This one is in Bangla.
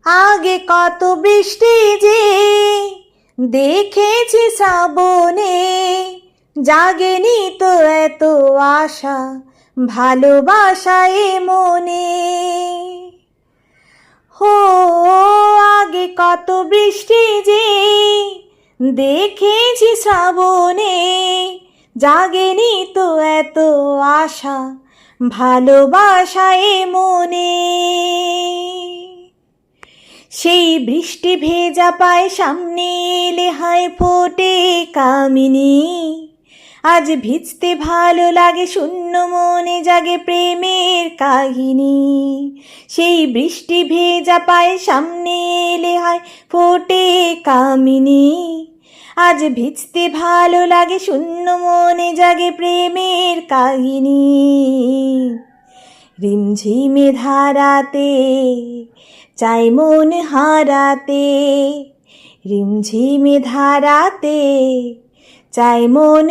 আগে কত বৃষ্টি যে দেখেছি শ্রাবণে, জাগেনি তো এত আশা, ভালোবাসা এ মনে। হো, আগে কত বৃষ্টি যে দেখেছি শ্রাবণে, জাগেনি তো এত আশা, ভালোবাসা এ মনে। সেই বৃষ্টি ভেজা পায় সামনে এলে হায় ফোটে কামিনী। আজ ভিজতে ভালো লাগে, শূন্য মনে জাগে প্রেমের কাহিনী। সেই বৃষ্টি ভেজা পায় সামনে এলে হায় ফোটে কামিনী। আজ ভিজতে ভালো লাগে, শূন্য মনে জাগে প্রেমের কাহিনী। রিমঝিমে ধারাতে চাই মন হারাতে, রিমঝিমে ধারাতে চাই মন